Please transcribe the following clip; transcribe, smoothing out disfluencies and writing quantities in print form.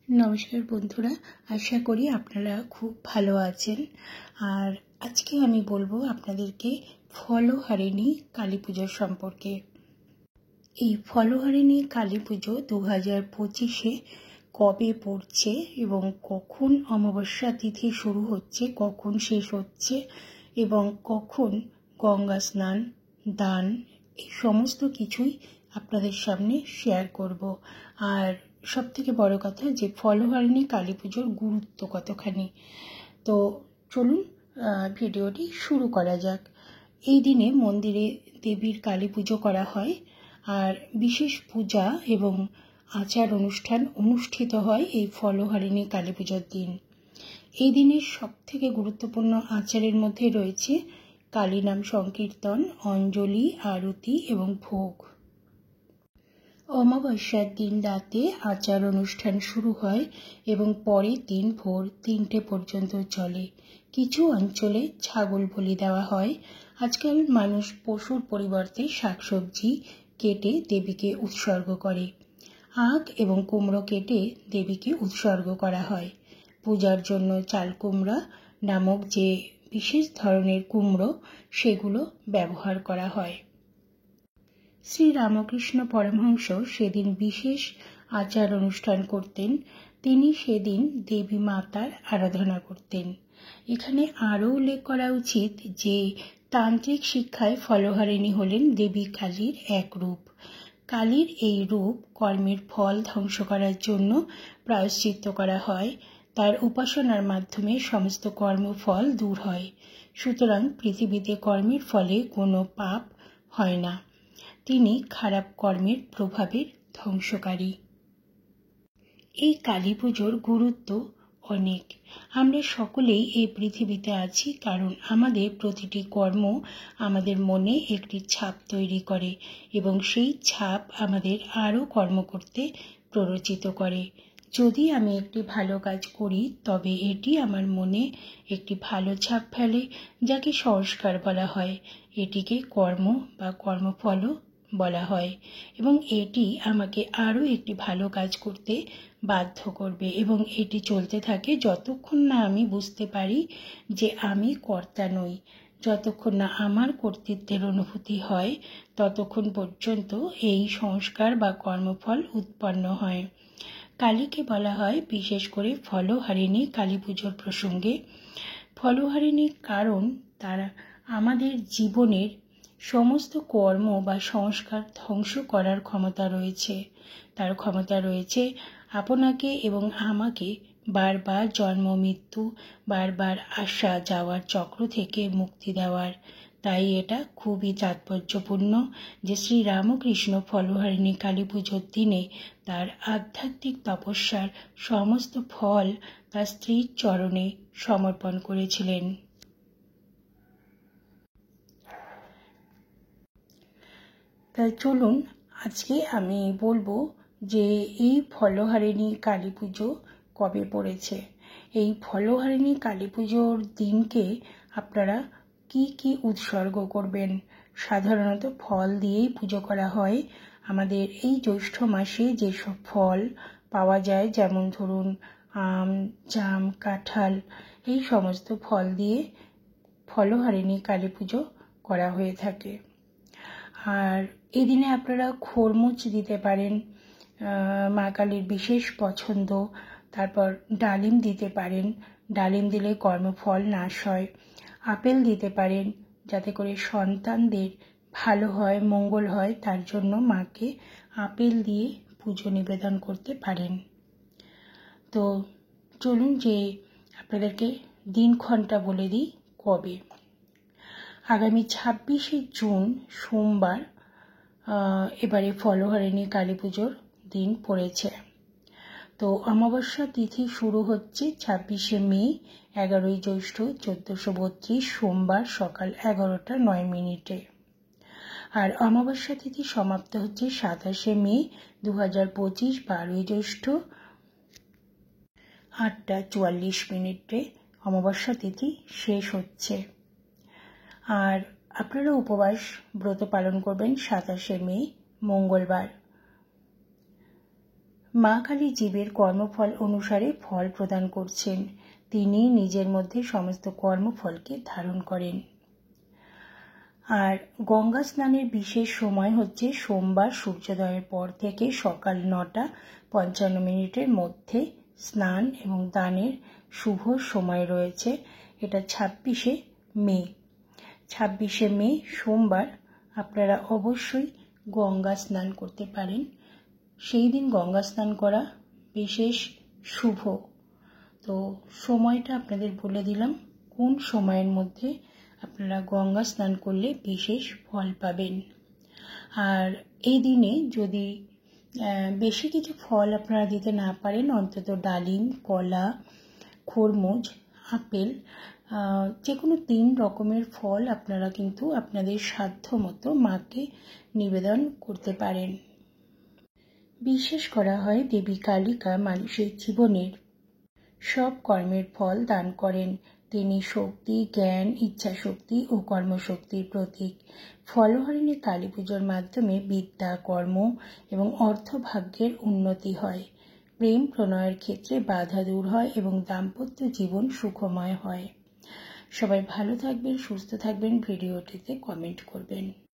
নমস্কার বন্ধুরা, আশা করি আপনারা খুব ভালো আছেন। আর আজকে আমি বলবো আপনাদেরকে ফলহারিণী কালী পুজোর সম্পর্কে। এই ফলহারিণী কালী পুজো 2025-এ কবে পড়ছে এবং কখন অমাবস্যা তিথি শুরু হচ্ছে, কখন শেষ হচ্ছে এবং কখন গঙ্গা স্নান, দান, এই সমস্ত কিছুই আপনাদের সামনে শেয়ার করব। আর সবথেকে বড় কথা যে ফলহারিণী কালী পুজোর গুরুত্ব কতখানি। তো চলুন ভিডিওটি শুরু করা যাক। এই দিনে মন্দিরে দেবীর কালী পুজো করা হয় আর বিশেষ পূজা এবং আচার অনুষ্ঠান অনুষ্ঠিত হয় এই ফলহারিণী কালী পুজোর দিন। এই দিনের সবথেকে গুরুত্বপূর্ণ আচারের মধ্যে রয়েছে কালী নাম সংকীর্তন, অঞ্জলি, আরতি এবং ভোগ। অমাবস্যার দিন রাতে আচার অনুষ্ঠান শুরু হয় এবং পরের দিন ভোর 3টে পর্যন্ত চলে। কিছু অঞ্চলে ছাগল বলি দেওয়া হয়। আজকাল মানুষ পশুর পরিবর্তে শাকসবজি কেটে দেবীকে উৎসর্গ করে। আখ এবং কুমড়ো কেটে দেবীকে উৎসর্গ করা হয়। পূজার জন্য চাল কুমড়া নামক যে বিশেষ ধরনের কুমড়ো সেগুলো ব্যবহার করা হয়। শ্রী রামকৃষ্ণ পরমহংস সেদিন বিশেষ আচার অনুষ্ঠান করতেন। তিনি সেদিন দেবী মাতার আরাধনা করতেন। এখানে আরও উল্লেখ করা উচিত যে তান্ত্রিক শিক্ষায় ফলহারিণী হলেন দেবী কালীর এক রূপ। কালীর এই রূপ কর্মের ফল ধ্বংস করার জন্য প্রায়শ্চিত্ত করা হয়। তার উপাসনার মাধ্যমে সমস্ত কর্মফল দূর হয়। সুতরাং পৃথিবীতে কর্মের ফলে কোনো পাপ হয় না। তিনি খারাপ কর্মের প্রভাবের ধ্বংসকারী। এই কালী পুজোর গুরুত্ব অনেক। আমরা সকলেই এই পৃথিবীতে আছি কারণ আমাদের প্রতিটি কর্ম আমাদের মনে একটি ছাপ তৈরি করে এবং সেই ছাপ আমাদের আরও কর্ম করতে প্ররোচিত করে। যদি আমি একটি ভালো কাজ করি তবে এটি আমার মনে একটি ভালো ছাপ ফেলে, যাকে সংস্কার বলা হয়। এটিকে কর্ম বা কর্মফলও বলা হয় এবং এটি আমাকে আরও একটি ভালো কাজ করতে বাধ্য করবে এবং এটি চলতে থাকে যতক্ষণ না আমি বুঝতে পারি যে আমি কর্তা নই। যতক্ষণ না আমার কর্তৃত্বের অনুভূতি হয় ততক্ষণ পর্যন্ত এই সংস্কার বা কর্মফল উৎপন্ন হয়। কালীকে বলা হয় বিশেষ করে ফলহারিণী কালী পুজোর প্রসঙ্গে। ফলহারিণী কারণ তারা আমাদের জীবনের সমস্ত কর্ম বা সংস্কার ধ্বংস করার ক্ষমতা রয়েছে। তার ক্ষমতা রয়েছে আপনাকে এবং আমাকে বারবার জন্ম মৃত্যু, বারবার আসা যাওয়ার চক্র থেকে মুক্তি দেওয়ার। তাই এটা খুবই তাৎপর্যপূর্ণ যে শ্রী রামকৃষ্ণ ফলহারিণী কালী পুজোর দিনে তার আধ্যাত্মিক তপস্যার সমস্ত ফল তার স্ত্রীর চরণে সমর্পণ করেছিলেন। তাই চলুন আজকে আমি বলবো যে এই ফলহারিণী কালী পুজো কবে পড়েছে। এই ফলহারিণী কালী পুজোর দিনকে আপনারা কি কি উৎসর্গ করবেন। সাধারণত ফল দিয়েই পুজো করা হয়। আমাদের এই জ্যৈষ্ঠ মাসে যেসব ফল পাওয়া যায়, যেমন ধরুন আম, জাম, কাঁঠাল, এই সমস্ত ফল দিয়ে ফলহারিণী কালী পুজো করা হয়ে থাকে। আর এই দিনে আপনারা খরমুচ দিতে পারেন, মা কালীর বিশেষ পছন্দ। তারপর ডালিম দিতে পারেন, ডালিম দিলে কর্মফল নাশ হয়। আপেল দিতে পারেন যাতে করে সন্তানদের ভালো হয়, মঙ্গল হয়, তার জন্য মাকে আপেল দিয়ে পুজো নিবেদন করতে পারেন। তো চলুন যে আপনাদেরকে দিনক্ষণটা বলে দিই কবে। আগামী 26শে জুন সোমবার এবারে ফলহারিণী কালী পুজোর দিন পড়েছে। তো অমাবস্যা তিথি শুরু হচ্ছে 26শে মে, 11ই জ্যৈষ্ঠ 1432 সোমবার সকাল 11টা 9 মিনিটে। আর অমাবস্যা তিথি সমাপ্ত হচ্ছে 27শে মে 2025 12ই জ্যৈষ্ঠ 8টা 44 মিনিটে অমাবস্যা তিথি শেষ হচ্ছে। আর আপনারা উপবাস ব্রত পালন করবেন 27শে মে মঙ্গলবার। মা কালী জীবের কর্মফল অনুসারে ফল প্রদান করছেন। তিনি নিজের মধ্যে সমস্ত কর্মফলকে ধারণ করেন। আর গঙ্গা স্নানের বিশেষ সময় হচ্ছে সোমবার সূর্যোদয়ের পর থেকে সকাল 9:55 মধ্যে স্নান এবং দানের শুভ সময় রয়েছে। এটা 26শে মে। 26শে মে সোমবার আপনারা অবশ্যই গঙ্গা স্নান করতে পারেন। সেই দিন গঙ্গা স্নান করা বিশেষ শুভ। তো সময়টা আপনাদের বলে দিলাম, কোন সময়ের মধ্যে আপনারা গঙ্গা স্নান করলে বিশেষ ফল পাবেন। আর এই দিনে যদি বেশি কিছু ফল আপনারা দিতে না পারেন, অন্তত ডালিম, কলা, খরমুজ, আপেল, যে কোনো 3 রকমের ফল আপনারা কিন্তু আপনাদের সাধ্য মতো মাকে নিবেদন করতে পারেন। বিশ্বাস করা হয় দেবী কালিকা মানুষের জীবনের সব কর্মের ফল দান করেন। তিনি শক্তি, জ্ঞান, ইচ্ছাশক্তি ও কর্মশক্তির প্রতীক। ফলহারিণী কালী পুজোর মাধ্যমে বিদ্যা, কর্ম এবং অর্থভাগ্যের উন্নতি হয়। প্রেম প্রণয়ের ক্ষেত্রে বাধা দূর হয় এবং দাম্পত্য জীবন সুখময় হয়। সবাই ভালো থাকবেন, সুস্থ থাকবেন। ভিডিওটিতে কমেন্ট করবেন।